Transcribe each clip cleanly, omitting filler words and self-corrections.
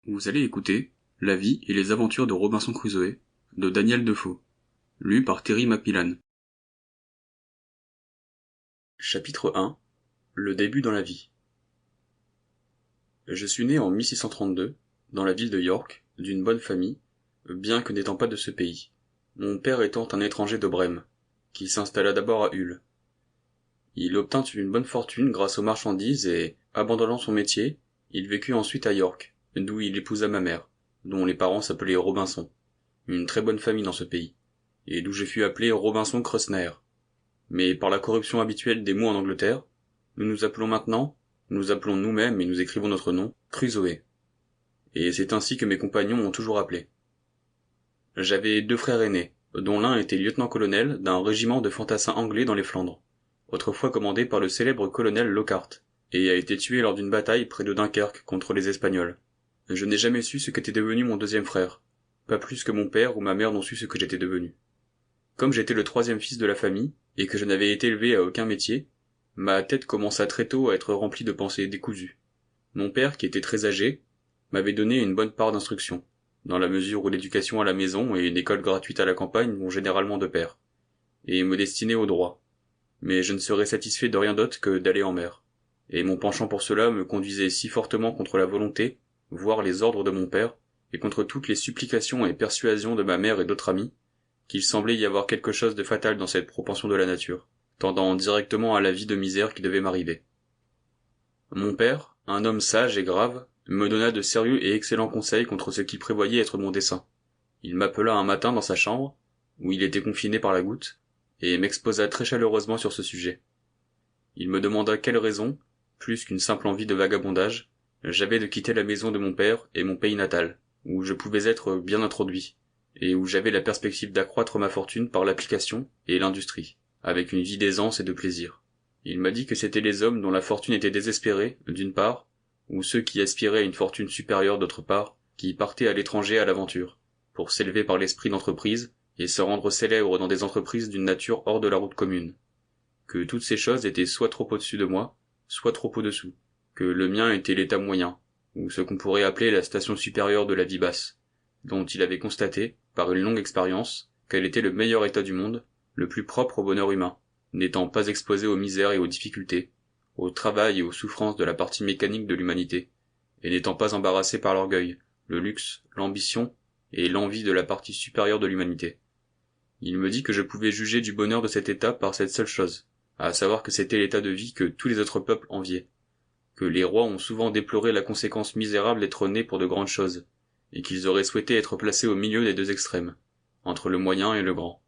Vous allez écouter La vie et les aventures de Robinson Crusoe de Daniel Defoe, lu par Terry McMillan. Chapitre 1. Le début dans la vie. Je suis né en 1632, dans la ville de York, d'une bonne famille, bien que n'étant pas de ce pays, mon père étant un étranger de Brême, qui s'installa d'abord à Hull. Il obtint une bonne fortune grâce aux marchandises et, abandonnant son métier, il vécut ensuite à York, d'où il épousa ma mère, dont les parents s'appelaient Robinson, une très bonne famille dans ce pays, et d'où je fus appelé Robinson Crusoe. Mais par la corruption habituelle des mots en Angleterre, nous appelons nous-mêmes et nous écrivons notre nom, Crusoe. Et c'est ainsi que mes compagnons m'ont toujours appelé. J'avais 2 frères aînés, dont l'un était lieutenant-colonel d'un régiment de fantassins anglais dans les Flandres, autrefois commandé par le célèbre colonel Lockhart, et a été tué lors d'une bataille près de Dunkerque contre les Espagnols. Je n'ai jamais su ce qu'était devenu mon 2e frère, pas plus que mon père ou ma mère n'ont su ce que j'étais devenu. Comme j'étais le 3e fils de la famille, et que je n'avais été élevé à aucun métier, ma tête commença très tôt à être remplie de pensées décousues. Mon père, qui était très âgé, m'avait donné une bonne part d'instruction, dans la mesure où l'éducation à la maison et une école gratuite à la campagne vont généralement de pair, et me destinait au droit. Mais je ne serais satisfait de rien d'autre que d'aller en mer, et mon penchant pour cela me conduisait si fortement contre la volonté, voire les ordres de mon père, et contre toutes les supplications et persuasions de ma mère et d'autres amis, qu'il semblait y avoir quelque chose de fatal dans cette propension de la nature, tendant directement à la vie de misère qui devait m'arriver. Mon père, un homme sage et grave, me donna de sérieux et excellents conseils contre ce qu'il prévoyait être mon dessein. Il m'appela un matin dans sa chambre, où il était confiné par la goutte, et m'exposa très chaleureusement sur ce sujet. Il me demanda quelle raison, plus qu'une simple envie de vagabondage, j'avais de quitter la maison de mon père et mon pays natal, où je pouvais être bien introduit, et où j'avais la perspective d'accroître ma fortune par l'application et l'industrie, avec une vie d'aisance et de plaisir. Il m'a dit que c'étaient les hommes dont la fortune était désespérée, d'une part, ou ceux qui aspiraient à une fortune supérieure d'autre part, qui partaient à l'étranger à l'aventure, pour s'élever par l'esprit d'entreprise, et se rendre célèbres dans des entreprises d'une nature hors de la route commune. Que toutes ces choses étaient soit trop au-dessus de moi, soit trop au-dessous, que le mien était l'état moyen, ou ce qu'on pourrait appeler la station supérieure de la vie basse, dont il avait constaté, par une longue expérience, qu'elle était le meilleur état du monde, le plus propre au bonheur humain, n'étant pas exposé aux misères et aux difficultés, au travail et aux souffrances de la partie mécanique de l'humanité, et n'étant pas embarrassé par l'orgueil, le luxe, l'ambition et l'envie de la partie supérieure de l'humanité. Il me dit que je pouvais juger du bonheur de cet état par cette seule chose, à savoir que c'était l'état de vie que tous les autres peuples enviaient, que les rois ont souvent déploré la conséquence misérable d'être nés pour de grandes choses, et qu'ils auraient souhaité être placés au milieu des 2 extrêmes, entre le moyen et le grand,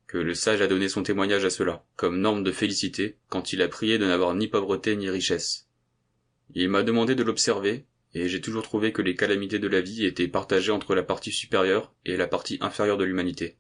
que le sage a donné son témoignage à cela, comme norme de félicité, quand il a prié de n'avoir ni pauvreté ni richesse. Il m'a demandé de l'observer, et j'ai toujours trouvé que les calamités de la vie étaient partagées entre la partie supérieure et la partie inférieure de l'humanité,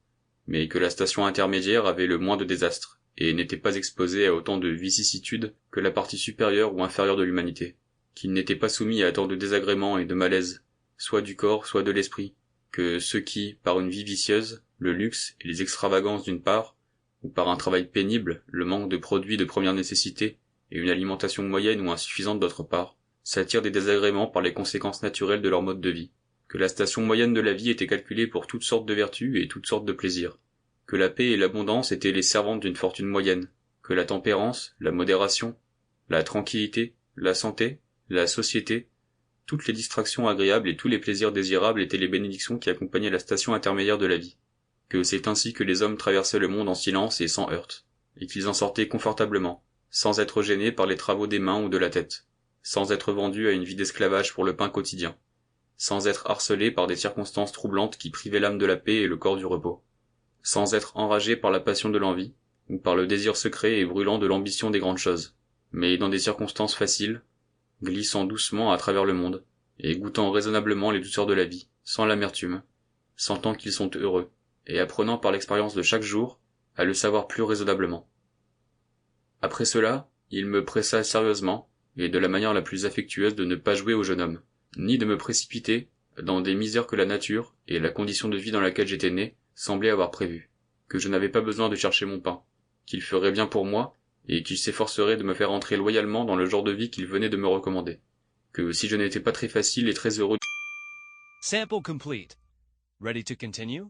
mais que la station intermédiaire avait le moins de désastres, et n'était pas exposée à autant de vicissitudes que la partie supérieure ou inférieure de l'humanité, qu'il n'était pas soumis à tant de désagréments et de malaises, soit du corps, soit de l'esprit, que ceux qui, par une vie vicieuse, le luxe et les extravagances d'une part, ou par un travail pénible, le manque de produits de première nécessité et une alimentation moyenne ou insuffisante d'autre part, s'attirent des désagréments par les conséquences naturelles de leur mode de vie, que la station moyenne de la vie était calculée pour toutes sortes de vertus et toutes sortes de plaisirs, que la paix et l'abondance étaient les servantes d'une fortune moyenne, que la tempérance, la modération, la tranquillité, la santé, la société, toutes les distractions agréables et tous les plaisirs désirables étaient les bénédictions qui accompagnaient la station intermédiaire de la vie, que c'est ainsi que les hommes traversaient le monde en silence et sans heurts, et qu'ils en sortaient confortablement, sans être gênés par les travaux des mains ou de la tête, sans être vendus à une vie d'esclavage pour le pain quotidien, sans être harcelés par des circonstances troublantes qui privaient l'âme de la paix et le corps du repos, sans être enragés par la passion de l'envie, ou par le désir secret et brûlant de l'ambition des grandes choses, mais dans des circonstances faciles, glissant doucement à travers le monde, et goûtant raisonnablement les douceurs de la vie, sans l'amertume, sentant qu'ils sont heureux, et apprenant par l'expérience de chaque jour à le savoir plus raisonnablement. Après cela, il me pressa sérieusement, et de la manière la plus affectueuse de ne pas jouer au jeune homme, ni de me précipiter dans des misères que la nature et la condition de vie dans laquelle j'étais né semblaient avoir prévues, que je n'avais pas besoin de chercher mon pain, qu'il ferait bien pour moi, et qu'il s'efforcerait de me faire entrer loyalement dans le genre de vie qu'il venait de me recommander, que si je n'étais pas très facile et très heureux Sample complete. Ready to continue?